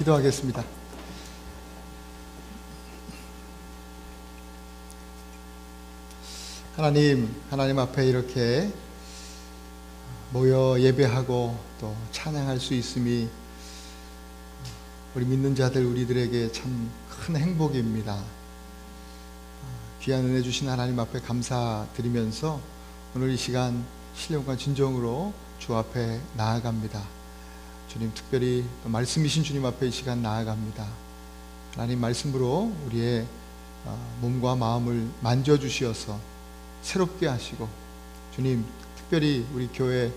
기도하겠습니다. 하나님 앞에 이렇게 모여 예배하고 또 찬양할 수 있음이 우리 믿는 자들 우리들에게 참 큰 행복입니다. 귀한 은혜 주신 하나님 앞에 감사드리면서 오늘 이 시간 신령과 진정으로 주 앞에 나아갑니다. 주님, 특별히 말씀이신 주님 앞에 이 시간 나아갑니다. 하나님 말씀으로 우리의 몸과 마음을 만져주시어서 새롭게 하시고, 주님, 특별히 우리 교회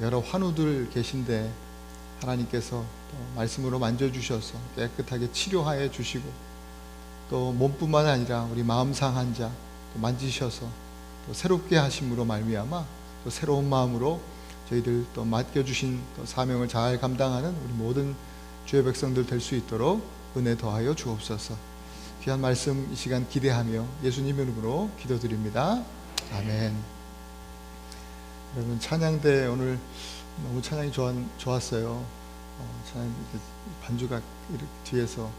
여러 환우들 계신데 하나님께서 또 말씀으로 만져주셔서 깨끗하게 치료하여 주시고, 또 몸뿐만 아니라 우리 마음 상한 자 또 만지셔서 또 새롭게 하심으로 말미암아 또 새로운 마음으로 저희들 또 맡겨주신 또 사명을 잘 감당하는 우리 모든 주의 백성들 될 수 있도록 은혜 더하여 주옵소서. 귀한 말씀 이 시간 기대하며 예수님 이름으로 기도드립니다. 아멘. 여러분, 찬양대 오늘 너무 찬양이 좋았어요. 찬양 반주가 이렇게 뒤에서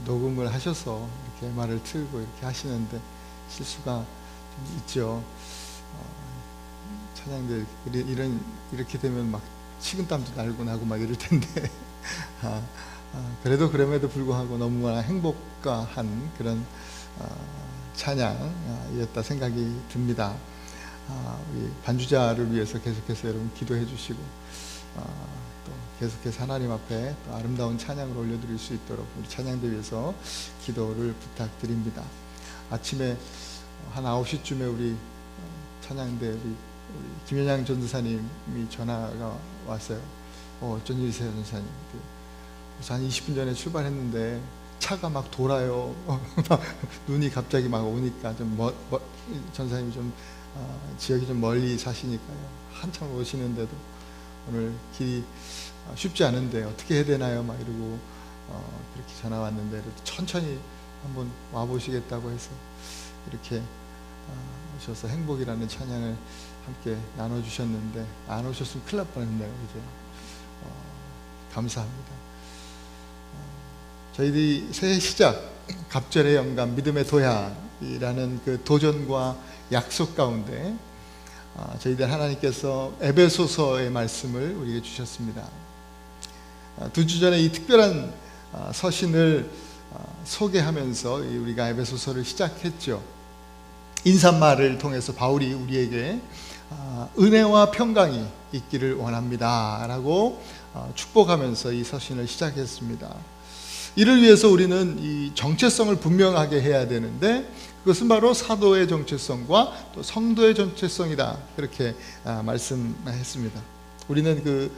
녹음을 하셔서 이렇게 MR을 틀고 이렇게 하시는데 실수가 좀 있죠. 찬양대 이렇게 되면 막 식은땀도 날고 나고 막 이럴 텐데 그래도 그럼에도 불구하고 너무나 행복한 그런 찬양이었다 생각이 듭니다. 우리 반주자를 위해서 계속해서 여러분 기도해 주시고 또 계속해서 하나님 앞에 또 아름다운 찬양을 올려드릴 수 있도록 우리 찬양대 위해서 기도를 부탁드립니다. 아침에 한 9시쯤에 우리 찬양대 우리 김현양 전도사님이 전화가 왔어요. 어쩐 일이세요, 전도사님? 그래서 한 20분 전에 출발했는데 차가 막 돌아요. 눈이 갑자기 막 오니까 좀 전도사님이 좀 지역이 좀 멀리 사시니까요. 한참 오시는데도 오늘 길이 쉽지 않은데 어떻게 해야 되나요? 막 이러고 그렇게 전화 왔는데 천천히 한번 와보시겠다고 해서 이렇게 오셔서 행복이라는 찬양을 함께 나눠주셨는데 안 오셨으면 큰일 날 뻔했네요. 그죠? 감사합니다. 저희들이 새해 시작, 갑절의 영감, 믿음의 도약이라는 그 도전과 약속 가운데 저희들 하나님께서 에베소서의 말씀을 우리에게 주셨습니다. 2주 전에 이 특별한 서신을 소개하면서 우리가 에베소서를 시작했죠. 인사말을 통해서 바울이 우리에게 은혜와 평강이 있기를 원합니다 라고 축복하면서 이 서신을 시작했습니다. 이를 위해서 우리는 이 정체성을 분명하게 해야 되는데 그것은 바로 사도의 정체성과 또 성도의 정체성이다, 그렇게 말씀했습니다. 우리는 그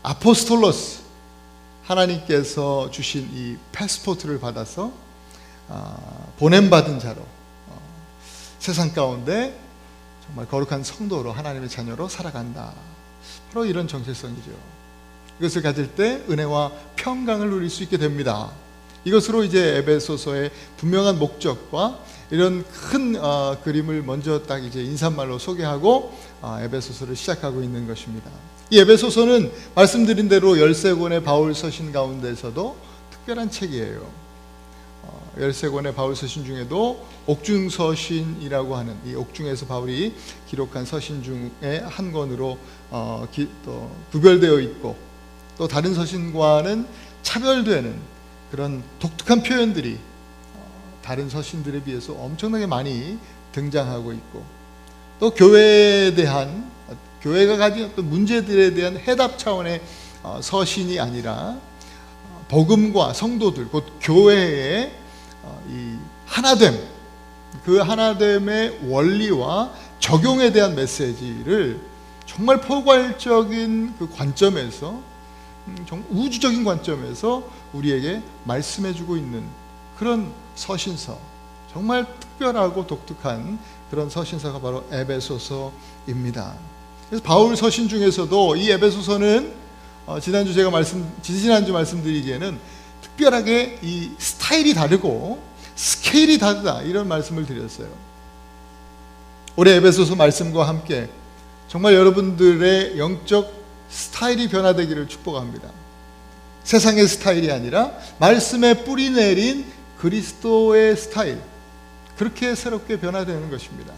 아포스톨로스, 하나님께서 주신 이 패스포트를 받아서 보냄받은 자로 세상 가운데 정말 거룩한 성도로 하나님의 자녀로 살아간다. 바로 이런 정체성이죠. 이것을 가질 때 은혜와 평강을 누릴 수 있게 됩니다. 이것으로 이제 에베소서의 분명한 목적과 이런 큰 그림을 먼저 딱 이제 인사말로 소개하고 에베소서를 시작하고 있는 것입니다. 이 에베소서는 말씀드린 대로 13권의 바울 서신 가운데서도 특별한 책이에요. 13권의 바울 서신 중에도 옥중 서신이라고 하는 이 옥중에서 바울이 기록한 서신 중에 한 권으로 또 구별되어 있고, 또 다른 서신과는 차별되는 그런 독특한 표현들이 다른 서신들에 비해서 엄청나게 많이 등장하고 있고, 또 교회에 대한, 교회가 가진 어떤 문제들에 대한 해답 차원의 서신이 아니라 복음과 성도들, 곧 교회의 이 하나됨, 그 하나됨의 원리와 적용에 대한 메시지를 정말 포괄적인 그 관점에서, 정말 우주적인 관점에서 우리에게 말씀해주고 있는 그런 서신서, 정말 특별하고 독특한 그런 서신서가 바로 에베소서입니다. 그래서 바울 서신 중에서도 이 에베소서는 지난주 말씀드리기에는 특별하게 이 스타일이 다르고 스케일이 다르다, 이런 말씀을 드렸어요. 올해 에베소서 말씀과 함께 정말 여러분들의 영적 스타일이 변화되기를 축복합니다. 세상의 스타일이 아니라 말씀에 뿌리 내린 그리스도의 스타일, 그렇게 새롭게 변화되는 것입니다.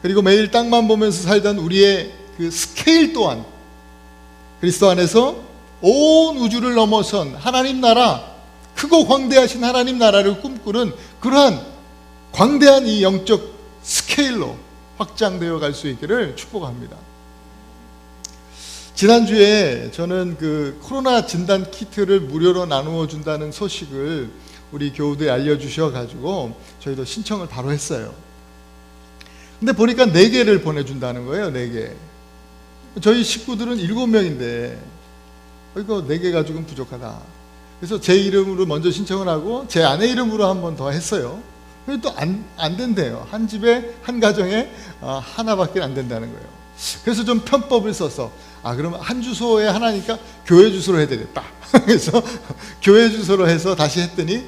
그리고 매일 땅만 보면서 살던 우리의 그 스케일 또한 그리스도 안에서 온 우주를 넘어선 하나님 나라, 크고 광대하신 하나님 나라를 꿈꾸는 그러한 광대한 이 영적 스케일로 확장되어 갈 수 있기를 축복합니다. 지난주에 저는 그 코로나 진단 키트를 무료로 나누어 준다는 소식을 우리 교우들이 알려주셔가지고 저희도 신청을 바로 했어요. 근데 보니까 4개를 보내준다는 거예요. 4개. 저희 식구들은 7명인데 이거 4개 가지고는 부족하다. 그래서 제 이름으로 먼저 신청을 하고 제 아내 이름으로 한 번 더 했어요. 근데 또 안 된대요. 한 집에, 한 가정에 하나밖에 안 된다는 거예요. 그래서 좀 편법을 써서 그러면 한 주소에 하나니까 교회 주소로 해야 되겠다. 그래서 교회 주소로 해서 다시 했더니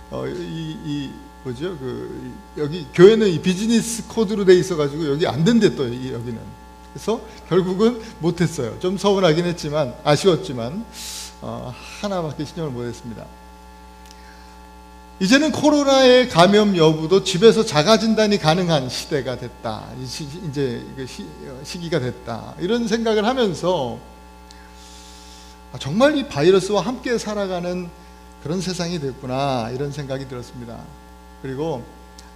뭐죠? 여기 교회는 이 비즈니스 코드로 돼 있어가지고 여기 안 된대 또 여기는. 그래서 결국은 못했어요. 좀 서운하긴 했지만 아쉬웠지만 하나밖에 신청을 못했습니다. 이제는 코로나의 감염 여부도 집에서 자가진단이 가능한 시대가 됐다. 이제 시기가 됐다. 이런 생각을 하면서 정말 이 바이러스와 함께 살아가는 그런 세상이 됐구나, 이런 생각이 들었습니다. 그리고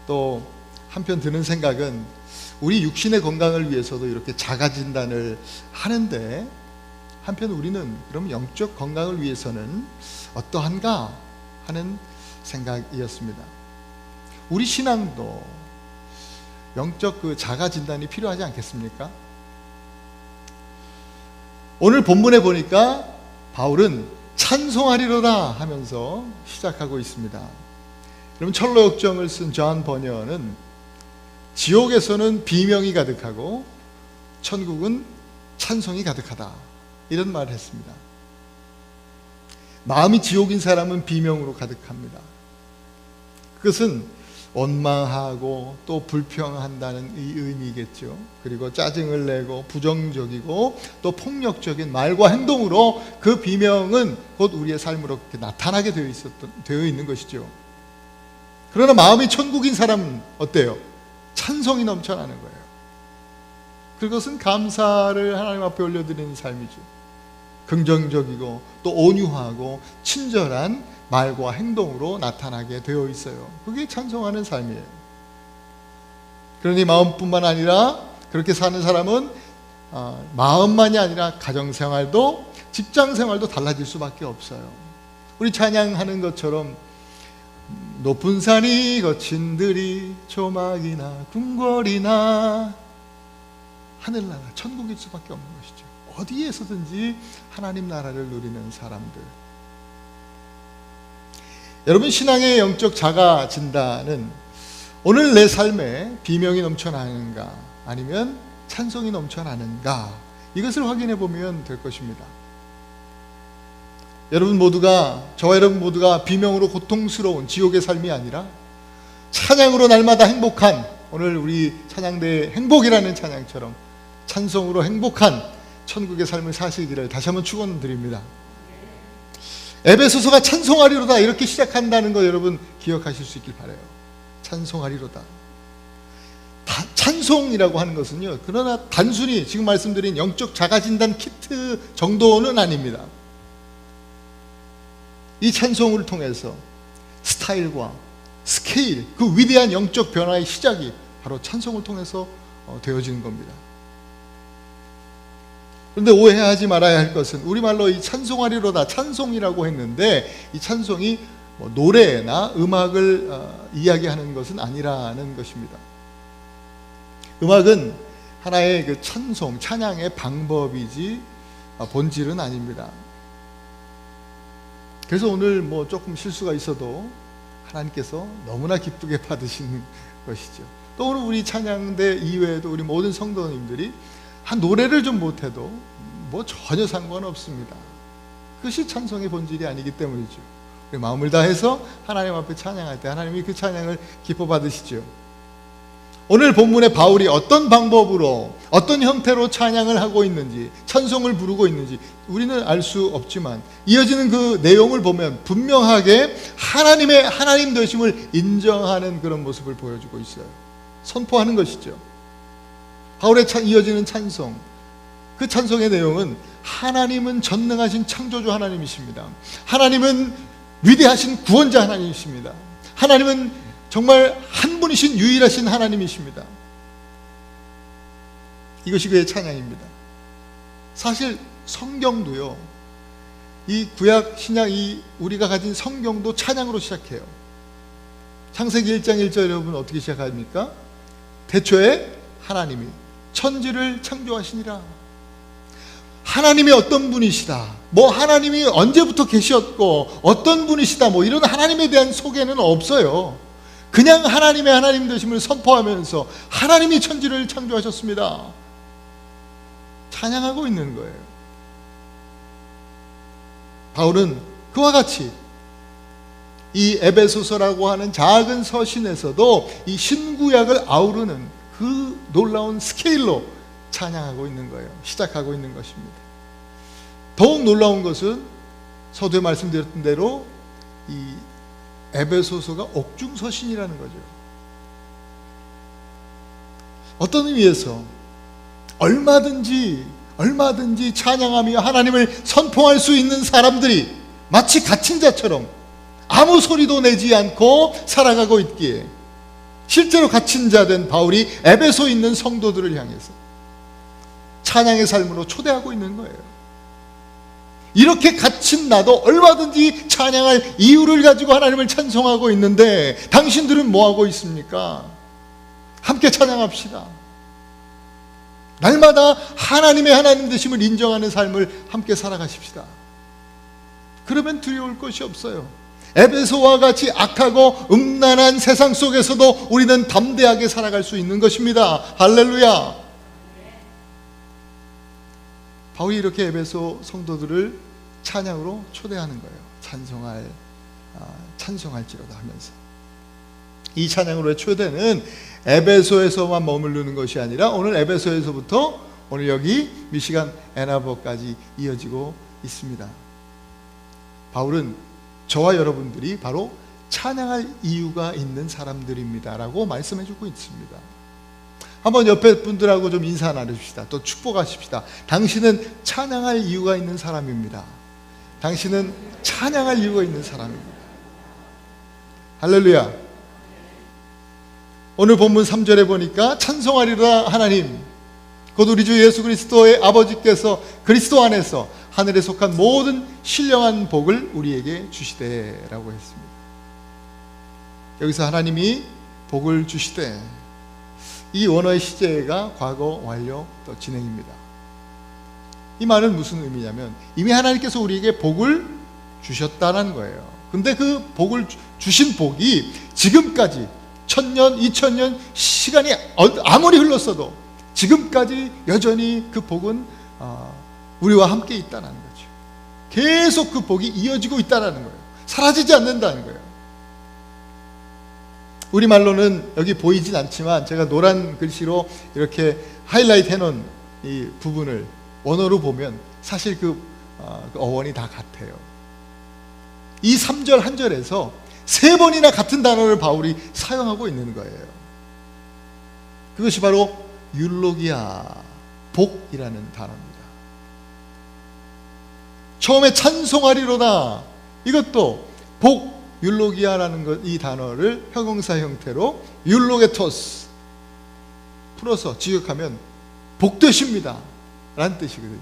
또 한편 드는 생각은 우리 육신의 건강을 위해서도 이렇게 자가진단을 하는데 한편 우리는 그럼 영적 건강을 위해서는 어떠한가 하는 생각이었습니다. 우리 신앙도 영적 그 자가 진단이 필요하지 않겠습니까? 오늘 본문에 보니까 바울은 찬송하리로다 하면서 시작하고 있습니다. 여러분, 철로역정을 쓴 존 버녀는 지옥에서는 비명이 가득하고 천국은 찬송이 가득하다, 이런 말을 했습니다. 마음이 지옥인 사람은 비명으로 가득합니다. 그것은 원망하고 또 불평한다는 이 의미겠죠. 그리고 짜증을 내고 부정적이고 또 폭력적인 말과 행동으로 그 비명은 곧 우리의 삶으로 나타나게 되어 있는 것이죠. 그러나 마음이 천국인 사람은 어때요? 찬송이 넘쳐나는 거예요. 그것은 감사를 하나님 앞에 올려드리는 삶이죠. 긍정적이고 또 온유하고 친절한 말과 행동으로 나타나게 되어 있어요. 그게 찬송하는 삶이에요. 그러니 마음뿐만 아니라 그렇게 사는 사람은 마음만이 아니라 가정생활도 직장생활도 달라질 수밖에 없어요. 우리 찬양하는 것처럼 높은 산이 거친 들이 조막이나 궁궐이나 하늘나라 천국일 수밖에 없는 것이죠. 어디에서든지 하나님 나라를 누리는 사람들. 여러분, 신앙의 영적 자가 진단은 오늘 내 삶에 비명이 넘쳐나는가 아니면 찬송이 넘쳐나는가, 이것을 확인해 보면 될 것입니다. 저와 여러분 모두가 비명으로 고통스러운 지옥의 삶이 아니라 찬양으로 날마다 행복한, 오늘 우리 찬양대의 행복이라는 찬양처럼 찬송으로 행복한 천국의 삶을 사시기를 다시 한번 축원드립니다. 에베소서가 찬송하리로다 이렇게 시작한다는 거 여러분 기억하실 수 있길 바라요. 찬송하리로다. 찬송이라고 하는 것은요, 그러나 단순히 지금 말씀드린 영적 자가진단 키트 정도는 아닙니다. 이 찬송을 통해서 스타일과 스케일, 그 위대한 영적 변화의 시작이 바로 찬송을 통해서 되어지는 겁니다. 그런데 오해하지 말아야 할 것은 우리말로 이 찬송하리로다, 찬송이라고 했는데 이 찬송이 노래나 음악을 이야기하는 것은 아니라는 것입니다. 음악은 하나의 그 찬송, 찬양의 방법이지 본질은 아닙니다. 그래서 오늘 조금 실수가 있어도 하나님께서 너무나 기쁘게 받으시는 것이죠. 또 오늘 우리 찬양대 이외에도 우리 모든 성도님들이 한 노래를 좀 못해도 전혀 상관없습니다. 그것이 찬송의 본질이 아니기 때문이죠. 우리 마음을 다해서 하나님 앞에 찬양할 때 하나님이 그 찬양을 기뻐 받으시죠. 오늘 본문에 바울이 어떤 방법으로 어떤 형태로 찬양을 하고 있는지, 찬송을 부르고 있는지 우리는 알 수 없지만 이어지는 그 내용을 보면 분명하게 하나님의 하나님 되심을 인정하는 그런 모습을 보여주고 있어요. 선포하는 것이죠. 바울의 이어지는 찬송, 그 찬송의 내용은 하나님은 전능하신 창조주 하나님이십니다. 하나님은 위대하신 구원자 하나님이십니다. 하나님은 정말 한 분이신 유일하신 하나님이십니다. 이것이 그의 찬양입니다. 사실 성경도요, 이 구약 신약 이 우리가 가진 성경도 찬양으로 시작해요. 창세기 1장 1절 여러분 어떻게 시작합니까? 태초에 하나님이 천지를 창조하시니라. 하나님이 어떤 분이시다, 뭐 하나님이 언제부터 계셨고 어떤 분이시다, 뭐 이런 하나님에 대한 소개는 없어요. 그냥 하나님의 하나님 되심을 선포하면서 하나님이 천지를 창조하셨습니다. 찬양하고 있는 거예요. 바울은 그와 같이 이 에베소서라고 하는 작은 서신에서도 이 신구약을 아우르는 그 놀라운 스케일로 찬양하고 있는 거예요. 시작하고 있는 것입니다. 더욱 놀라운 것은 서두에 말씀드렸던 대로 이 에베소서가 옥중서신이라는 거죠. 어떤 의미에서 얼마든지 찬양하며 하나님을 선포할 수 있는 사람들이 마치 갇힌 자처럼 아무 소리도 내지 않고 살아가고 있기에 실제로 갇힌 자 된 바울이 에베소에 있는 성도들을 향해서 찬양의 삶으로 초대하고 있는 거예요. 이렇게 갇힌 나도 얼마든지 찬양할 이유를 가지고 하나님을 찬송하고 있는데 당신들은 뭐하고 있습니까? 함께 찬양합시다. 날마다 하나님의 하나님 되심을 인정하는 삶을 함께 살아가십시다. 그러면 두려울 것이 없어요. 에베소와 같이 악하고 음란한 세상 속에서도 우리는 담대하게 살아갈 수 있는 것입니다. 할렐루야. 바울이 이렇게 에베소 성도들을 찬양으로 초대하는 거예요. 찬송할지로다 하면서. 이 찬양으로의 초대는 에베소에서만 머무르는 것이 아니라 오늘 에베소에서부터 오늘 여기 미시간 애나버까지 이어지고 있습니다. 바울은 저와 여러분들이 바로 찬양할 이유가 있는 사람들입니다 라고 말씀해주고 있습니다. 한번 옆에 분들하고 좀 인사 나누십시다. 또 축복하십시다. 당신은 찬양할 이유가 있는 사람입니다. 당신은 찬양할 이유가 있는 사람입니다. 할렐루야. 오늘 본문 3절에 보니까 찬송하리라 하나님, 곧 우리 주 예수 그리스도의 아버지께서 그리스도 안에서 하늘에 속한 모든 신령한 복을 우리에게 주시되라고 했습니다. 여기서 하나님이 복을 주시되, 이 원어의 시제가 과거 완료 또 진행입니다. 이 말은 무슨 의미냐면 이미 하나님께서 우리에게 복을 주셨다는 거예요. 근데 그 복을 주신 복이 지금까지 1000년, 2000년 시간이 아무리 흘렀어도 지금까지 여전히 그 복은 우리와 함께 있다는 거죠. 계속 그 복이 이어지고 있다는 거예요. 사라지지 않는다는 거예요. 우리말로는 여기 보이진 않지만 제가 노란 글씨로 이렇게 하이라이트 해놓은 이 부분을 원어로 보면 사실 그 어원이 다 같아요. 이 3절 한 절에서 3번이나 같은 단어를 바울이 사용하고 있는 거예요. 그것이 바로 율로기아, 복이라는 단어입니다. 처음에 찬송하리로다, 이것도 복, 율로기아라는 이 단어를 형용사 형태로 율로게토스 풀어서 지역하면 복되십니다 라는 뜻이거든요.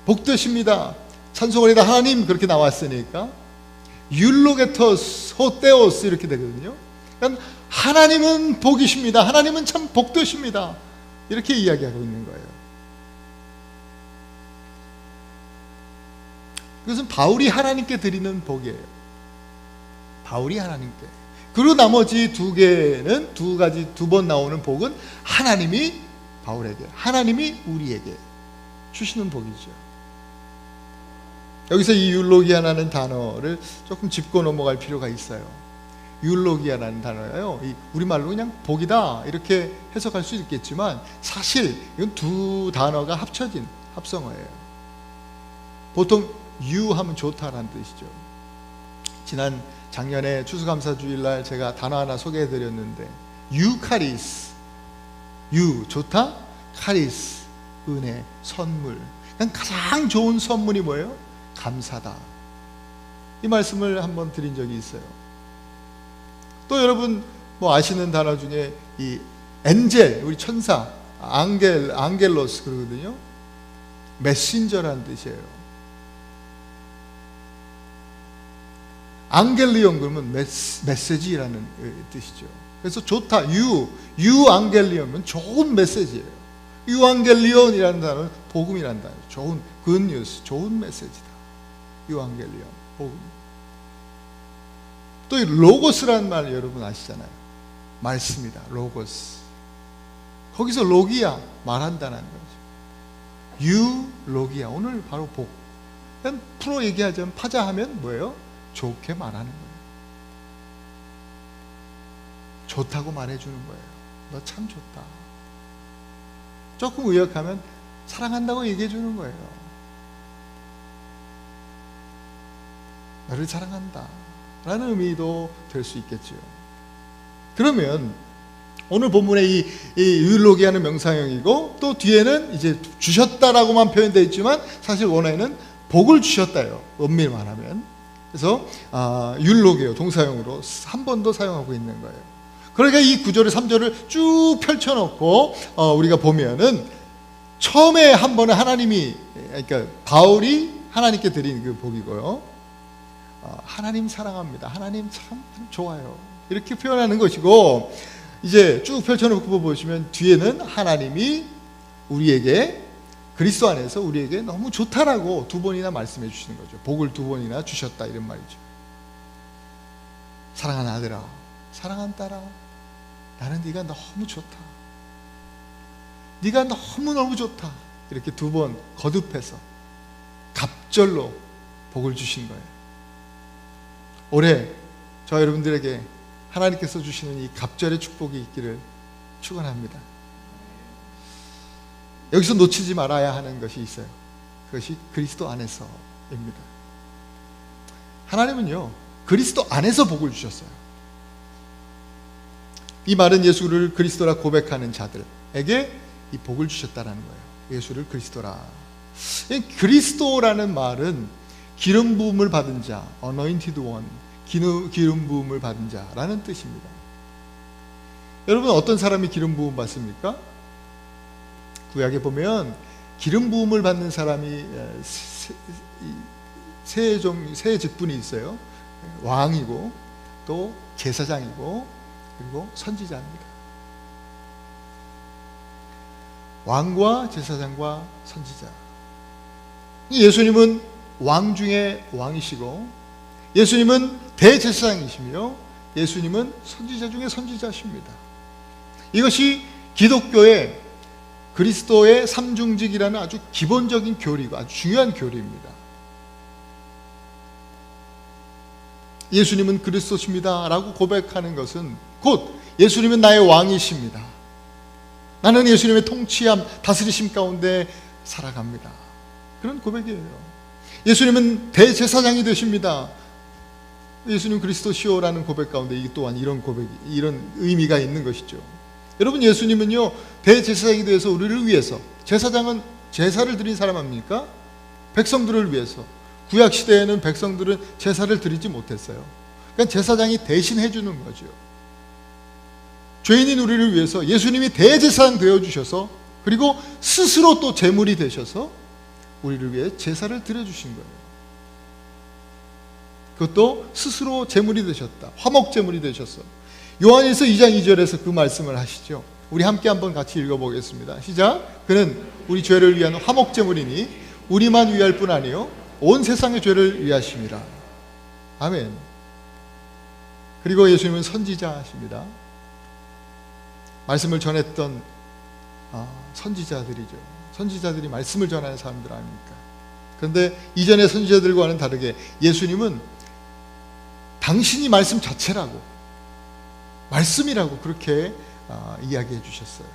복되십니다, 찬송하리다 하나님, 그렇게 나왔으니까 율로게토스, 호테오스 이렇게 되거든요. 그러니까 하나님은 복이십니다, 하나님은 참 복되십니다, 이렇게 이야기하고 있는 거예요. 이것은 바울이 하나님께 드리는 복이에요. 바울이 하나님께. 그리고 나머지 두 가지 두 번 나오는 복은 하나님이 바울에게, 하나님이 우리에게 주시는 복이죠. 여기서 이 율로기아라는 단어를 조금 짚고 넘어갈 필요가 있어요. 율로기아라는 단어예요. 우리말로 그냥 복이다 이렇게 해석할 수 있겠지만 사실 이건 두 단어가 합쳐진 합성어예요. 보통 하면 좋다라는 뜻이죠. 작년에 추수감사주일날 제가 단어 하나 소개해드렸는데 유카리스, 좋다, 카리스, 은혜, 선물. 가장 좋은 선물이 뭐예요? 감사다. 이 말씀을 한번 드린 적이 있어요. 또 여러분 아시는 단어 중에 이 엔젤, 우리 천사, 앙겔로스 그러거든요. 메신저라는 뜻이에요. 앙겔리온 그러면 메시지라는 뜻이죠. 그래서 좋다, 유앙겔리온은 좋은 메시지예요. 유앙겔리온이라는 단어는 복음이라는 단어, 좋은 굿뉴스, 좋은 메시지다. 유앙겔리온, 복음. 또 이 로고스라는 말 여러분 아시잖아요. 말씀이다, 로고스. 거기서 로기야, 말한다는 거죠. 로기야, 오늘 바로 복. 그냥 프로 얘기하자면 파자하면 뭐예요? 좋게 말하는 거예요. 좋다고 말해주는 거예요. 너 참 좋다. 조금 의역하면 사랑한다고 얘기해주는 거예요. 너를 사랑한다 라는 의미도 될 수 있겠죠. 그러면 오늘 본문의 이 율로기아는 명사형이고 또 뒤에는 이제 주셨다라고만 표현되어 있지만 사실 원어에는 복을 주셨다요. 엄밀히 말하면. 그래서 율로게요 동사형으로 한 번 더 사용하고 있는 거예요. 그러니까 이 9절을 3절을 쭉 펼쳐놓고 우리가 보면은 처음에 한 번은 하나님이, 그러니까 바울이 하나님께 드린 그 복이고요. 하나님 사랑합니다. 하나님 참 좋아요. 이렇게 표현하는 것이고, 이제 쭉 펼쳐놓고 보시면 뒤에는 하나님이 우리에게 그리스도 안에서 우리에게 너무 좋다라고 두 번이나 말씀해 주시는 거죠. 복을 두 번이나 주셨다 이런 말이죠. 사랑하는 아들아, 사랑하는 딸아, 나는 네가 너무 좋다. 네가 너무너무 좋다. 이렇게 두 번 거듭해서 갑절로 복을 주신 거예요. 올해 저 여러분들에게 하나님께서 주시는 이 갑절의 축복이 있기를 축원합니다. 여기서 놓치지 말아야 하는 것이 있어요. 그것이 그리스도 안에서입니다. 하나님은요, 그리스도 안에서 복을 주셨어요. 이 말은 예수를 그리스도라 고백하는 자들에게 이 복을 주셨다라는 거예요. 예수를 그리스도라. 그리스도라는 말은 기름 부음을 받은 자, anointed one, 기름 부음을 받은 자라는 뜻입니다. 여러분 어떤 사람이 기름 부음 받습니까? 구약에 보면 기름 부음을 받는 사람이 세 직분이 있어요. 왕이고 또 제사장이고 그리고 선지자입니다. 왕과 제사장과 선지자. 예수님은 왕 중에 왕이시고 예수님은 대제사장이시며 예수님은 선지자 중에 선지자십니다. 이것이 기독교의 그리스도의 삼중직이라는 아주 기본적인 교리고 아주 중요한 교리입니다. 예수님은 그리스도십니다 라고 고백하는 것은 곧 예수님은 나의 왕이십니다. 나는 예수님의 통치함, 다스리심 가운데 살아갑니다. 그런 고백이에요. 예수님은 대제사장이 되십니다. 예수님 그리스도시오라는 고백 가운데 이 또한 이런 고백이, 이런 의미가 있는 것이죠. 여러분 예수님은요 대제사장이 되어서 우리를 위해서, 제사장은 제사를 드린 사람 아닙니까? 백성들을 위해서. 구약시대에는 백성들은 제사를 드리지 못했어요. 그러니까 제사장이 대신 해주는 거죠. 죄인인 우리를 위해서 예수님이 대제사장 되어주셔서 그리고 스스로 또 제물이 되셔서 우리를 위해 제사를 드려주신 거예요. 그것도 스스로 제물이 되셨다. 화목제물이 되셨어. 요한일서 2장 2절에서 그 말씀을 하시죠. 우리 함께 한번 같이 읽어보겠습니다. 시작. 그는 우리 죄를 위한 화목제물이니 우리만 위할 뿐 아니요 온 세상의 죄를 위하심이라. 아멘. 그리고 예수님은 선지자십니다. 말씀을 전했던 선지자들이죠. 선지자들이 말씀을 전하는 사람들 아닙니까? 그런데 이전의 선지자들과는 다르게 예수님은 당신이 말씀 자체라고 말씀이라고 그렇게 이야기해 주셨어요.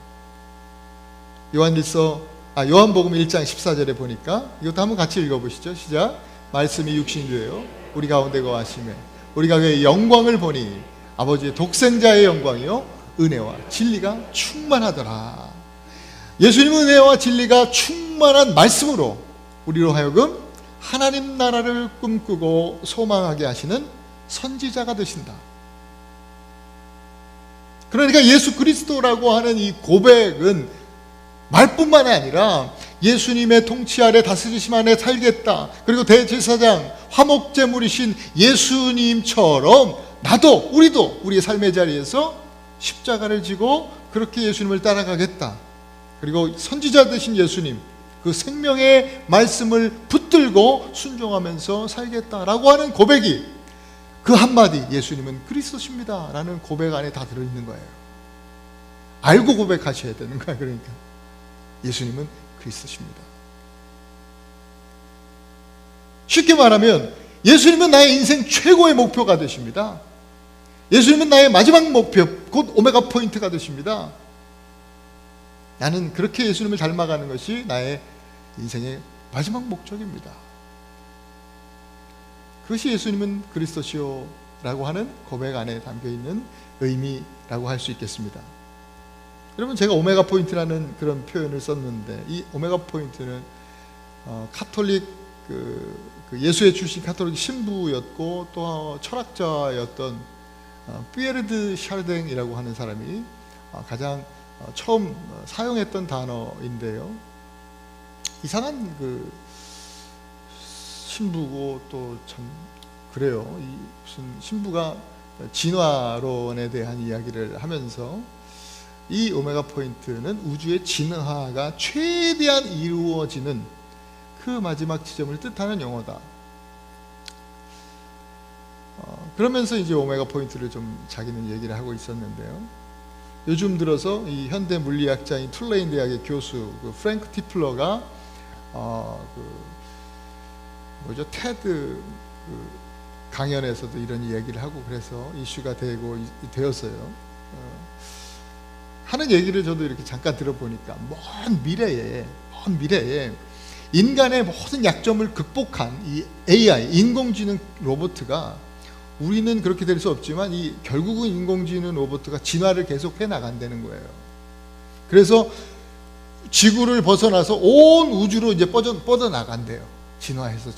요한복음 1장 14절에 보니까 이것도 한번 같이 읽어보시죠. 시작. 말씀이 육신이 되어 우리 가운데 거하시매 우리가 그의 영광을 보니 아버지의 독생자의 영광이요 은혜와 진리가 충만하더라. 예수님은 은혜와 진리가 충만한 말씀으로 우리로 하여금 하나님 나라를 꿈꾸고 소망하게 하시는 선지자가 되신다. 그러니까 예수 그리스도라고 하는 이 고백은 말뿐만 아니라 예수님의 통치 아래 다스리심 안에 살겠다. 그리고 대제사장 화목제물이신 예수님처럼 우리도 우리의 삶의 자리에서 십자가를 지고 그렇게 예수님을 따라가겠다. 그리고 선지자 되신 예수님, 그 생명의 말씀을 붙들고 순종하면서 살겠다라고 하는 고백이, 그 한마디, 예수님은 그리스도십니다 라는 고백 안에 다 들어있는 거예요. 알고 고백하셔야 되는 거야. 그러니까 예수님은 그리스도십니다. 쉽게 말하면 예수님은 나의 인생 최고의 목표가 되십니다. 예수님은 나의 마지막 목표, 곧 오메가 포인트가 되십니다. 나는 그렇게 예수님을 닮아가는 것이 나의 인생의 마지막 목적입니다. 그것이 예수님은 그리스도시오 라고 하는 고백 안에 담겨있는 의미라고 할 수 있겠습니다. 여러분, 제가 오메가 포인트라는 그런 표현을 썼는데, 이 오메가 포인트는 카톨릭 예수의 출신 카톨릭 신부였고 또 철학자였던 삐에르드 샤르댕이라고 하는 사람이 가장 처음 사용했던 단어인데요. 이상한 신부고 또 참 그래요. 무슨 신부가 진화론에 대한 이야기를 하면서 이 오메가 포인트는 우주의 진화가 최대한 이루어지는 그 마지막 지점을 뜻하는 용어다. 그러면서 이제 오메가 포인트를 좀 자기는 얘기를 하고 있었는데요. 요즘 들어서 이 현대 물리학자인 툴레인 대학의 교수 프랭크 티플러가 테드 강연에서도 이런 얘기를 하고 그래서 이슈가 되었어요. 하는 얘기를 저도 이렇게 잠깐 들어보니까 먼 미래에 인간의 모든 약점을 극복한 이 AI, 인공지능 로봇가, 우리는 그렇게 될 수 없지만 결국은 인공지능 로봇가 진화를 계속해 나간다는 거예요. 그래서 지구를 벗어나서 온 우주로 이제 뻗어나간대요. 진화해서.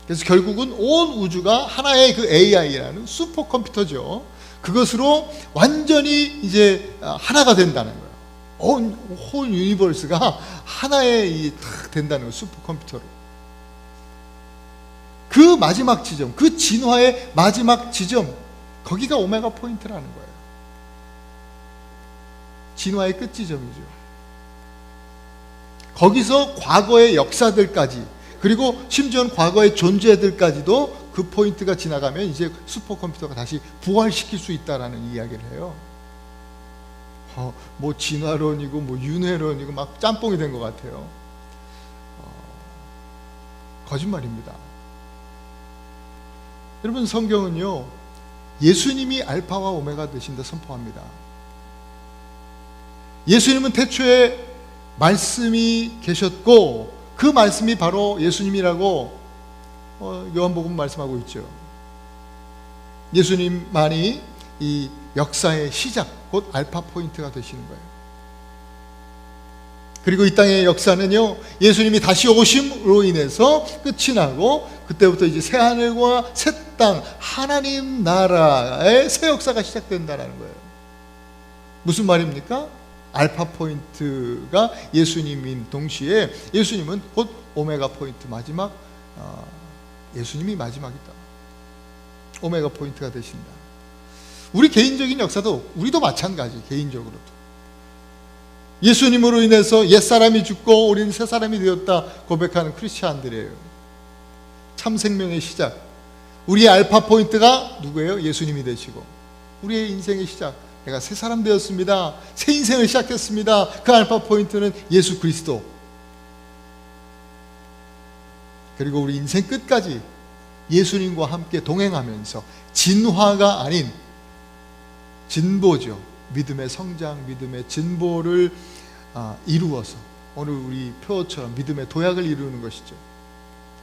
그래서 결국은 온 우주가 하나의 그 AI라는 슈퍼컴퓨터죠. 그것으로 완전히 이제 하나가 된다는 거예요. 홀 유니버스가 하나의 딱 된다는 거예요. 슈퍼컴퓨터로. 그 마지막 지점, 그 진화의 마지막 지점, 거기가 오메가 포인트라는 거예요. 진화의 끝 지점이죠. 거기서 과거의 역사들까지, 그리고 심지어는 과거의 존재들까지도 그 포인트가 지나가면 이제 슈퍼컴퓨터가 다시 부활시킬 수 있다라는 이야기를 해요. 뭐 진화론이고 뭐 윤회론이고 막 짬뽕이 된 것 같아요. 거짓말입니다. 여러분, 성경은요, 예수님이 알파와 오메가 되신다 선포합니다. 예수님은 태초에 말씀이 계셨고 그 말씀이 바로 예수님이라고 요한복음 말씀하고 있죠. 예수님만이 이 역사의 시작, 곧 알파 포인트가 되시는 거예요. 그리고 이 땅의 역사는요, 예수님이 다시 오심으로 인해서 끝이 나고 그때부터 이제 새 하늘과 새 땅, 하나님 나라의 새 역사가 시작된다는 거예요. 무슨 말입니까? 알파 포인트가 예수님인 동시에 예수님은 곧 오메가 포인트, 마지막, 예수님이 마지막이다. 오메가 포인트가 되신다. 우리 개인적인 역사도, 우리도 마찬가지, 개인적으로도. 예수님으로 인해서 옛사람이 죽고 우리는 새사람이 되었다 고백하는 크리스찬들이에요. 참 생명의 시작. 우리의 알파 포인트가 누구예요? 예수님이 되시고, 우리의 인생의 시작, 내가 새 사람 되었습니다, 새 인생을 시작했습니다. 그 알파 포인트는 예수 그리스도. 그리고 우리 인생 끝까지 예수님과 함께 동행하면서 진화가 아닌 진보죠. 믿음의 성장, 믿음의 진보를 이루어서 오늘 우리 표어처럼 믿음의 도약을 이루는 것이죠.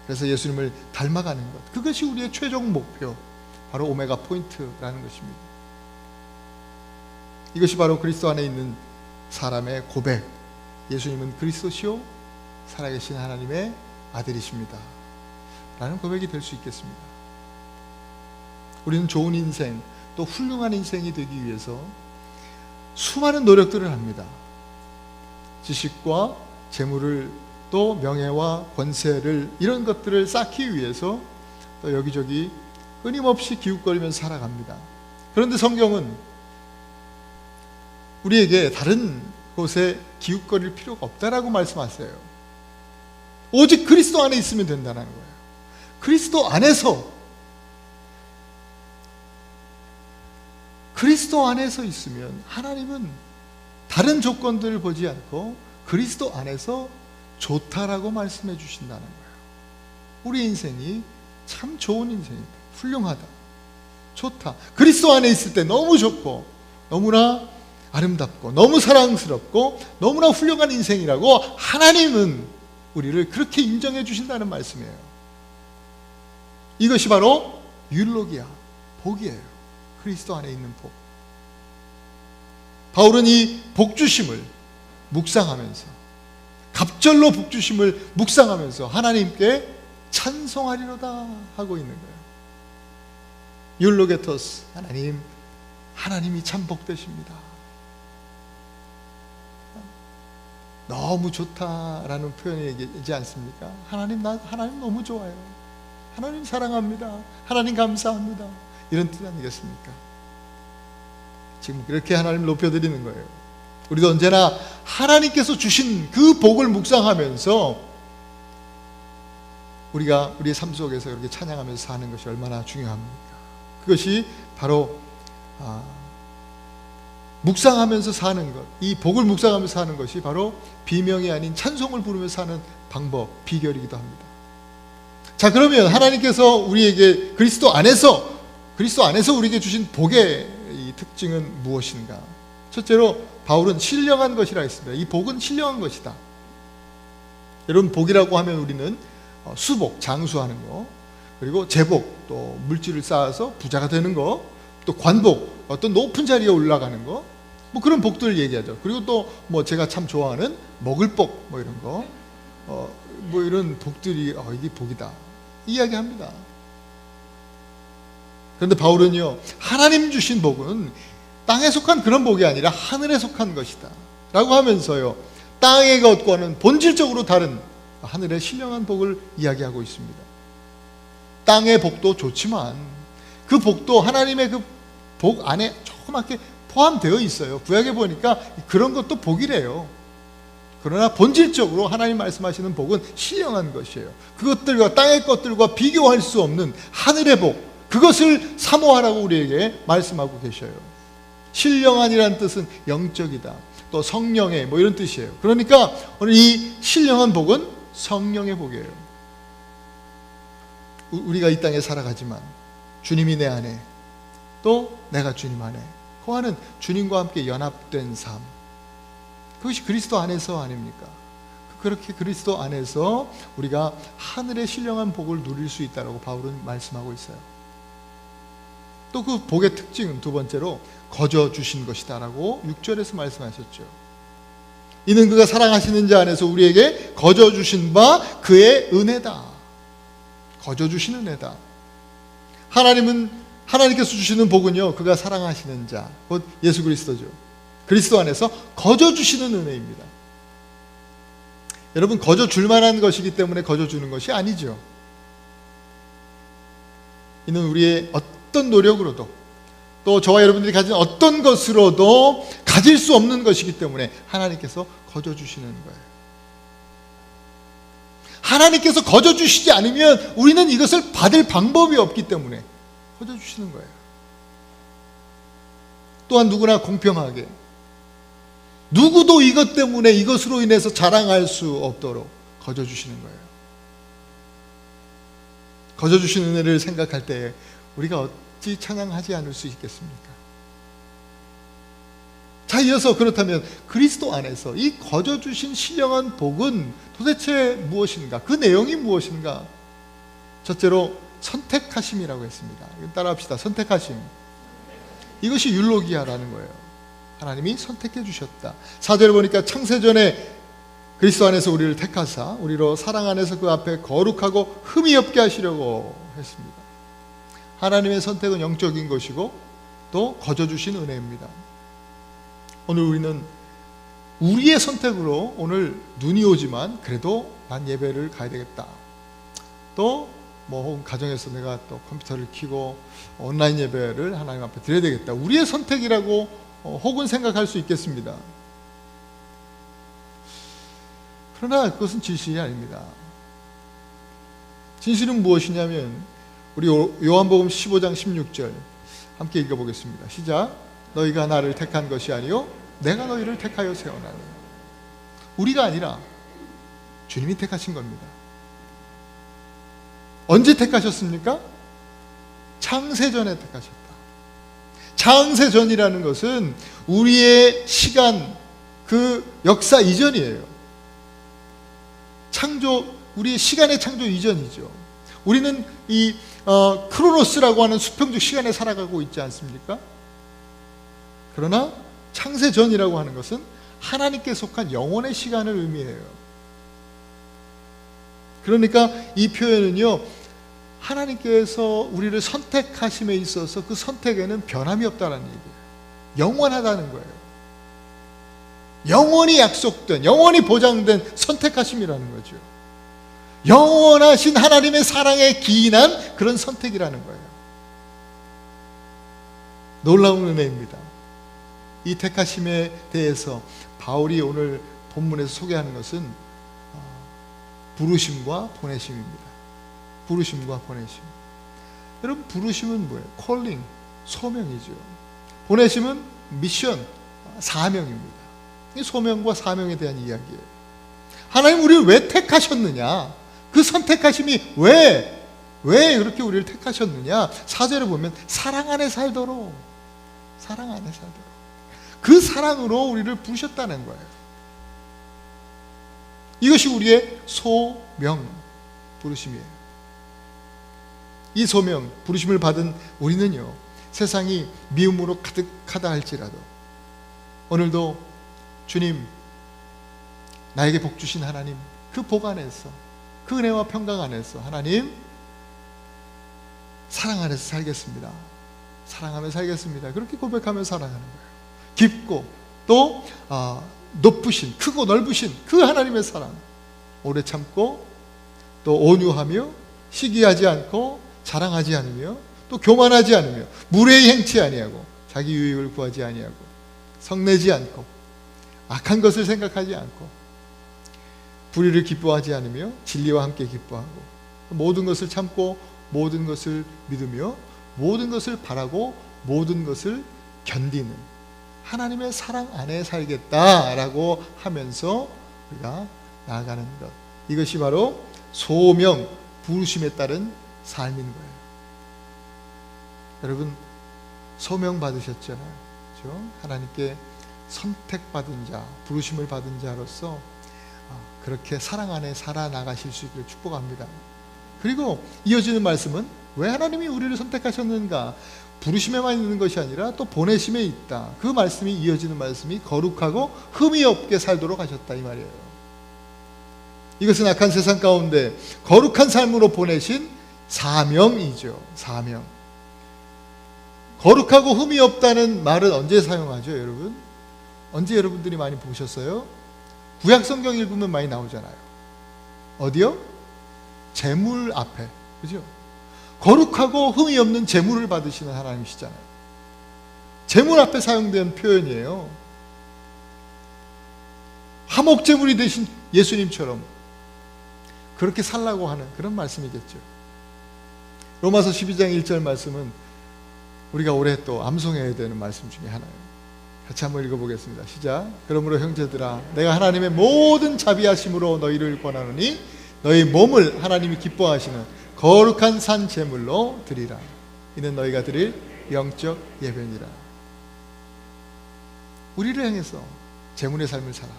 그래서 예수님을 닮아가는 것, 그것이 우리의 최종 목표, 바로 오메가 포인트라는 것입니다. 이것이 바로 그리스도 안에 있는 사람의 고백, 예수님은 그리스도시요 살아계신 하나님의 아들이십니다 라는 고백이 될 수 있겠습니다. 우리는 좋은 인생, 또 훌륭한 인생이 되기 위해서 수많은 노력들을 합니다. 지식과 재물을, 또 명예와 권세를, 이런 것들을 쌓기 위해서 또 여기저기 끊임없이 기웃거리면서 살아갑니다. 그런데 성경은 우리에게 다른 곳에 기웃거릴 필요가 없다라고 말씀하세요. 오직 그리스도 안에 있으면 된다는 거예요. 그리스도 안에서 있으면 하나님은 다른 조건들을 보지 않고 그리스도 안에서 좋다라고 말씀해 주신다는 거예요. 우리 인생이 참 좋은 인생이다, 훌륭하다, 좋다, 그리스도 안에 있을 때 너무 좋고 너무나 아름답고 너무 사랑스럽고 너무나 훌륭한 인생이라고 하나님은 우리를 그렇게 인정해 주신다는 말씀이에요. 이것이 바로 율로기아, 복이에요. 그리스도 안에 있는 복. 바울은 이 복주심을 묵상하면서, 갑절로 복주심을 묵상하면서 하나님께 찬송하리로다 하고 있는 거예요. 율로게토스, 하나님이 참 복되십니다. 너무 좋다라는 표현이지 않습니까? 하나님 너무 좋아요. 하나님 사랑합니다. 하나님 감사합니다. 이런 뜻 아니겠습니까? 지금 그렇게 하나님을 높여드리는 거예요. 우리도 언제나 하나님께서 주신 그 복을 묵상하면서 우리가 우리의 삶 속에서 이렇게 찬양하면서 사는 것이 얼마나 중요합니까? 그것이 바로 묵상하면서 사는 것, 이 복을 묵상하면서 사는 것이 바로 비명이 아닌 찬송을 부르면서 사는 방법, 비결이기도 합니다. 자, 그러면 하나님께서 우리에게 그리스도 안에서 우리에게 주신 복의 이 특징은 무엇인가? 첫째로 바울은 신령한 것이라 했습니다. 이 복은 신령한 것이다. 여러분, 복이라고 하면 우리는 수복, 장수하는 거, 그리고 제복, 또 물질을 쌓아서 부자가 되는 거, 또 관복, 어떤 높은 자리에 올라가는 거, 뭐 그런 복들을 얘기하죠. 그리고 또 뭐 제가 참 좋아하는 먹을 복, 뭐 이런 거, 뭐 이런 복들이 이게 복이다 이야기합니다. 그런데 바울은요, 하나님 주신 복은 땅에 속한 그런 복이 아니라 하늘에 속한 것이다 라고 하면서요, 땅의 것과는 본질적으로 다른 하늘의 신령한 복을 이야기하고 있습니다. 땅의 복도 좋지만 그 복도 하나님의 그 복 안에 조그맣게 포함되어 있어요. 구약에 보니까 그런 것도 복이래요. 그러나 본질적으로 하나님 말씀하시는 복은 신령한 것이에요. 그것들과 땅의 것들과 비교할 수 없는 하늘의 복, 그것을 사모하라고 우리에게 말씀하고 계셔요. 신령한이라는 뜻은 영적이다, 또 성령의 뭐 이런 뜻이에요. 그러니까 오늘 이 신령한 복은 성령의 복이에요. 우리가 이 땅에 살아가지만 주님이 내 안에, 또 내가 주님 안에, 거하는 주님과 함께 연합된 삶, 그것이 그리스도 안에서 아닙니까? 그렇게 그리스도 안에서 우리가 하늘의 신령한 복을 누릴 수 있다고 바울은 말씀하고 있어요. 또 그 복의 특징은 두 번째로 거저 주신 것이다 라고 6절에서 말씀하셨죠. 이는 그가 사랑하시는 자 안에서 우리에게 거저 주신 바 그의 은혜다. 거저 주신 은혜다. 하나님께서 주시는 복은요, 그가 사랑하시는 자, 곧 예수 그리스도죠. 그리스도 안에서 거저 주시는 은혜입니다. 여러분, 거저 줄 만한 것이기 때문에 거저 주는 것이 아니죠. 이는 우리의 어떤 노력으로도, 또 저와 여러분들이 가진 어떤 것으로도 가질 수 없는 것이기 때문에 하나님께서 거저 주시는 거예요. 하나님께서 거저 주시지 않으면 우리는 이것을 받을 방법이 없기 때문에 거저 주시는 거예요. 또한 누구나 공평하게, 누구도 이것 때문에, 이것으로 인해서 자랑할 수 없도록 거저 주시는 거예요. 거저 주신 은혜를 생각할 때 우리가 어찌 찬양하지 않을 수 있겠습니까? 자, 이어서 그렇다면 그리스도 안에서 이 거저 주신 신령한 복은 도대체 무엇인가? 그 내용이 무엇인가? 첫째로 선택하심이라고 했습니다. 따라합시다. 선택하심. 이것이 율로기아라는 거예요. 하나님이 선택해 주셨다. 4절에 보니까 창세전에 그리스도 안에서 우리를 택하사 우리로 사랑 안에서 그 앞에 거룩하고 흠이 없게 하시려고 했습니다. 하나님의 선택은 영적인 것이고 또 거저 주신 은혜입니다. 오늘 우리는 우리의 선택으로 오늘 눈이 오지만 그래도 난 예배를 가야 되겠다. 또 혹은 가정에서 내가 또 컴퓨터를 켜고 온라인 예배를 하나님 앞에 드려야 되겠다. 우리의 선택이라고 혹은 생각할 수 있겠습니다. 그러나 그것은 진실이 아닙니다. 진실은 무엇이냐면 우리 요한복음 15장 16절 함께 읽어보겠습니다. 시작. 너희가 나를 택한 것이 아니요 내가 너희를 택하여 세워나니. 우리가 아니라 주님이 택하신 겁니다. 언제 택하셨습니까? 창세전에 택하셨다. 창세전이라는 것은 우리의 시간, 그 역사 이전이에요. 우리의 시간의 창조 이전이죠. 우리는 이 크로노스라고 하는 수평적 시간에 살아가고 있지 않습니까? 그러나 창세전이라고 하는 것은 하나님께 속한 영원의 시간을 의미해요. 그러니까 이 표현은요, 하나님께서 우리를 선택하심에 있어서 그 선택에는 변함이 없다는 얘기예요. 영원하다는 거예요. 영원히 약속된, 영원히 보장된 선택하심이라는 거죠. 영원하신 하나님의 사랑에 기인한 그런 선택이라는 거예요. 놀라운 은혜입니다. 이 택하심에 대해서 바울이 오늘 본문에서 소개하는 것은 부르심과 보내심입니다. 부르심과 보내심. 여러분, 부르심은 뭐예요? 콜링, 소명이죠. 보내심은 미션, 사명입니다. 이 소명과 사명에 대한 이야기예요. 하나님 우리를 왜 택하셨느냐? 그 선택하심이 왜 그렇게 우리를 택하셨느냐? 4절에 보면 사랑 안에 살도록, 사랑 안에 살도록. 그 사랑으로 우리를 부르셨다는 거예요. 이것이 우리의 소명, 부르심이에요. 이 소명, 부르심을 받은 우리는요, 세상이 미움으로 가득하다 할지라도 오늘도 주님, 나에게 복 주신 하나님, 그 복 안에서, 그 은혜와 평강 안에서 하나님, 사랑 안에서 살겠습니다. 사랑하며 살겠습니다. 그렇게 고백하며 살아가는 거예요. 깊고 또 높으신, 크고 넓으신 그 하나님의 사랑, 오래 참고 또 온유하며 시기하지 않고 자랑하지 않으며 또 교만하지 않으며 무례히 행치 아니하고 자기 유익을 구하지 아니하고 성내지 않고 악한 것을 생각하지 않고 불의를 기뻐하지 않으며 진리와 함께 기뻐하고 모든 것을 참고 모든 것을 믿으며 모든 것을 바라고 모든 것을 견디는 하나님의 사랑 안에 살겠다라고 하면서 우리가 나아가는 것, 이것이 바로 소명, 부르심에 따른 삶인 거예요. 여러분, 소명 받으셨잖아요. 그렇죠? 하나님께 선택받은 자, 부르심을 받은 자로서 그렇게 사랑 안에 살아나가실 수 있기를 축복합니다. 그리고 이어지는 말씀은 왜 하나님이 우리를 선택하셨는가? 부르심에만 있는 것이 아니라 또 보내심에 있다. 그 말씀이, 이어지는 말씀이 거룩하고 흠이 없게 살도록 하셨다, 이 말이에요. 이것은 악한 세상 가운데 거룩한 삶으로 보내신 사명이죠. 사명. 거룩하고 흠이 없다는 말은 언제 사용하죠, 여러분? 언제 여러분들이 많이 보셨어요? 구약 성경 읽으면 많이 나오잖아요. 어디요? 제물 앞에. 그죠? 거룩하고 흠이 없는 제물을 받으시는 하나님이시잖아요. 제물 앞에 사용된 표현이에요. 화목제물이 되신 예수님처럼 그렇게 살라고 하는 그런 말씀이겠죠. 로마서 12장 1절 말씀은 우리가 올해 또 암송해야 되는 말씀 중에 하나예요. 같이 한번 읽어보겠습니다. 시작. 그러므로 형제들아, 내가 하나님의 모든 자비하심으로 너희를 권하노니 너희 몸을 하나님이 기뻐하시는 거룩한 산 제물로 드리라. 이는 너희가 드릴 영적 예배니라. 우리를 향해서 재물의 삶을 살아라.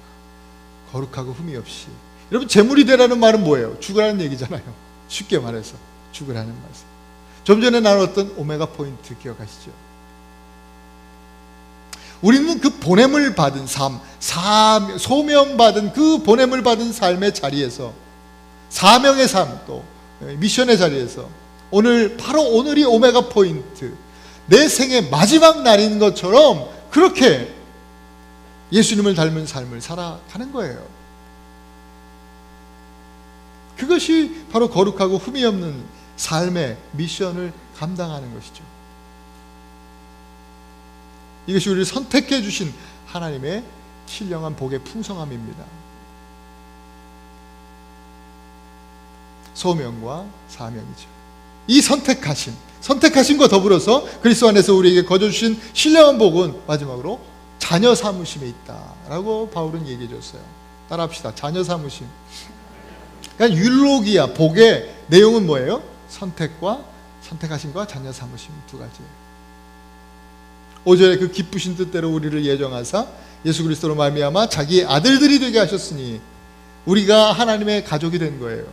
거룩하고 흠이 없이. 여러분, 재물이 되라는 말은 뭐예요? 죽으라는 얘기잖아요. 쉽게 말해서 죽으라는 말씀. 좀 전에 나눴던 오메가 포인트 기억하시죠? 우리는 그 보냄을 받은 삶, 소명받은 그 보냄을 받은 삶의 자리에서, 사명의 삶, 또 미션의 자리에서 바로 오늘이 오메가 포인트, 내 생의 마지막 날인 것처럼 그렇게 예수님을 닮은 삶을 살아가는 거예요. 그것이 바로 거룩하고 흠이 없는 삶의 미션을 감당하는 것이죠. 이것이 우리를 선택해 주신 하나님의 신령한 복의 풍성함입니다. 소명과 사명이죠. 이 선택하심과 더불어서 그리스도 안에서 우리에게 거저 주신 신령한 복은 마지막으로 자녀 사무심에 있다라고 바울은 얘기해 줬어요. 따라합시다. 자녀 사무심. 그러니까 율로기아, 복의 내용은 뭐예요? 선택하심과 자녀 사무심 두 가지예요. 5절에 그 기쁘신 뜻대로 우리를 예정하사 예수 그리스도로 말미암아 자기의 아들들이 되게 하셨으니 우리가 하나님의 가족이 된 거예요.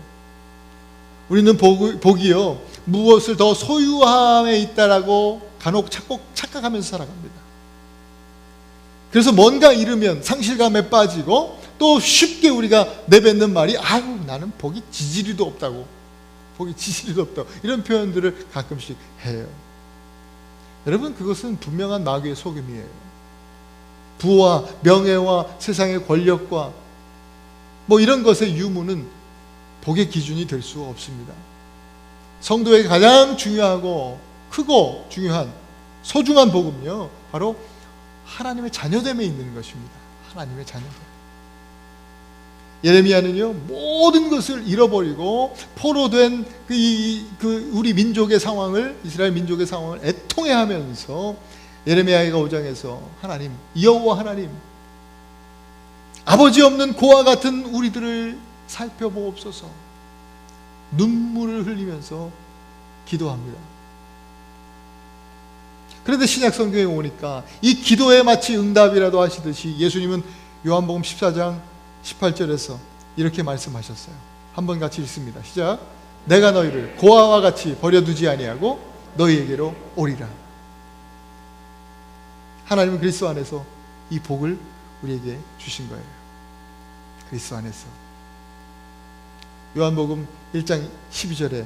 우리는 복이요, 무엇을 더 소유함에 있다라고 간혹 착각하면서 살아갑니다. 그래서 뭔가 잃으면 상실감에 빠지고 또 쉽게 우리가 내뱉는 말이 아유 나는 복이 지지리도 없다고, 복이 지지리도 없다고, 이런 표현들을 가끔씩 해요. 여러분, 그것은 분명한 마귀의 속임이에요. 부와 명예와 세상의 권력과 이런 것의 유무는 복의 기준이 될 수 없습니다. 성도에게 가장 중요하고 크고 중요한 소중한 복은요, 바로 하나님의 자녀됨에 있는 것입니다. 하나님의 자녀됨. 예레미야는요, 모든 것을 잃어버리고 포로된 우리 민족의 상황을, 이스라엘 민족의 상황을 애통해하면서 예레미야가 5장에서 하나님, 여호와 하나님, 아버지 없는 고아 같은 우리들을 살펴보옵소서, 눈물을 흘리면서 기도합니다. 그런데 신약 성경에 오니까 이 기도에 마치 응답이라도 하시듯이 예수님은 요한복음 14장 18절에서 이렇게 말씀하셨어요. 한번 같이 읽습니다. 시작. 내가 너희를 고아와 같이 버려두지 아니하고 너희에게로 오리라. 하나님은 그리스도 안에서 이 복을 우리에게 주신 거예요. 그리스도 안에서. 요한복음 1장 12절에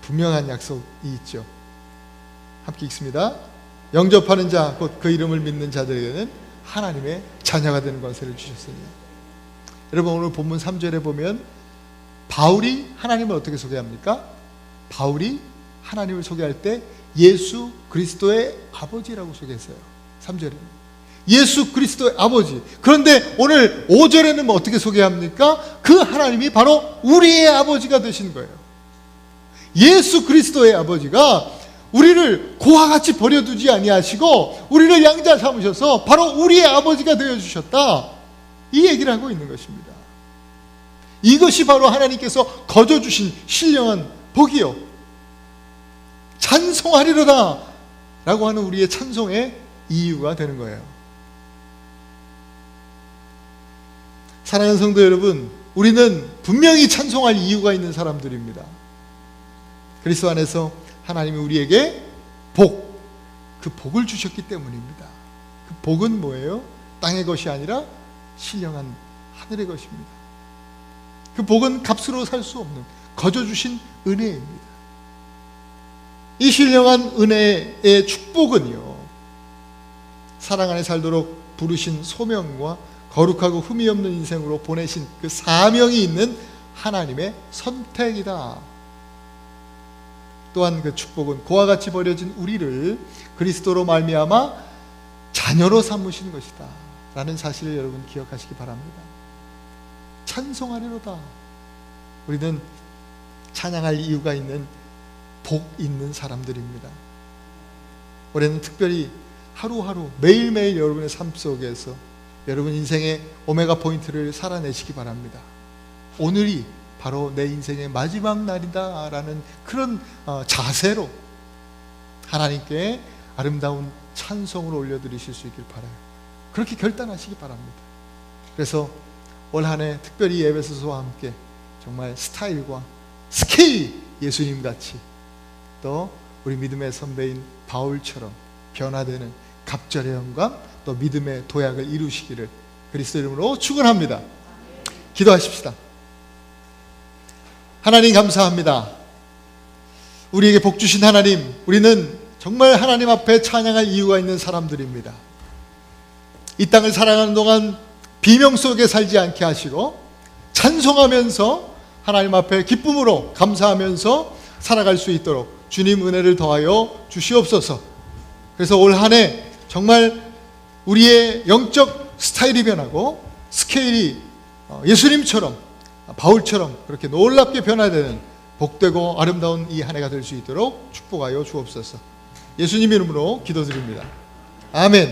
분명한 약속이 있죠. 함께 읽습니다. 영접하는 자, 곧 그 이름을 믿는 자들에게는 하나님의 자녀가 되는 권세를 주셨으니. 여러분, 오늘 본문 3절에 보면 바울이 하나님을 어떻게 소개합니까? 바울이 하나님을 소개할 때 예수 그리스도의 아버지라고 소개했어요. 3절에 예수 그리스도의 아버지. 그런데 오늘 5절에는 어떻게 소개합니까? 그 하나님이 바로 우리의 아버지가 되신 거예요. 예수 그리스도의 아버지가 우리를 고아같이 버려두지 아니하시고 우리를 양자 삼으셔서 바로 우리의 아버지가 되어주셨다, 이 얘기를 하고 있는 것입니다. 이것이 바로 하나님께서 거저 주신 신령한 복이요, 찬송하리로다 라고 하는 우리의 찬송의 이유가 되는 거예요. 사랑하는 성도 여러분, 우리는 분명히 찬송할 이유가 있는 사람들입니다. 그리스도 안에서 하나님이 우리에게 그 복을 주셨기 때문입니다. 그 복은 뭐예요? 땅의 것이 아니라 신령한 하늘의 것입니다. 그 복은 값으로 살 수 없는 거저 주신 은혜입니다. 이 신령한 은혜의 축복은요, 사랑 안에 살도록 부르신 소명과 거룩하고 흠이 없는 인생으로 보내신 그 사명이 있는 하나님의 선택이다. 또한 그 축복은 고와 같이 버려진 우리를 그리스도로 말미암아 자녀로 삼으신 것이다 라는 사실을 여러분 기억하시기 바랍니다. 찬송하리로다. 우리는 찬양할 이유가 있는 복 있는 사람들입니다. 올해는 특별히 하루하루 매일매일 여러분의 삶 속에서 여러분 인생의 오메가 포인트를 살아내시기 바랍니다. 오늘이 바로 내 인생의 마지막 날이다 라는 그런 자세로 하나님께 아름다운 찬송을 올려드리실 수 있길 바라요. 그렇게 결단하시기 바랍니다. 그래서 올 한 해 특별히 예배소서와 함께 정말 스타일과 스케일 예수님같이, 또 우리 믿음의 선배인 바울처럼 변화되는 갑절의 영광, 또 믿음의 도약을 이루시기를 그리스도 이름으로 축원합니다. 기도하십시다. 하나님 감사합니다. 우리에게 복 주신 하나님, 우리는 정말 하나님 앞에 찬양할 이유가 있는 사람들입니다. 이 땅을 살아가는 동안 비명 속에 살지 않게 하시고 찬송하면서 하나님 앞에 기쁨으로 감사하면서 살아갈 수 있도록 주님 은혜를 더하여 주시옵소서. 그래서 올 한 해 정말 우리의 영적 스타일이 변하고 스케일이 예수님처럼, 바울처럼 그렇게 놀랍게 변화되는 복되고 아름다운 이 한 해가 될 수 있도록 축복하여 주옵소서. 예수님 이름으로 기도드립니다. 아멘.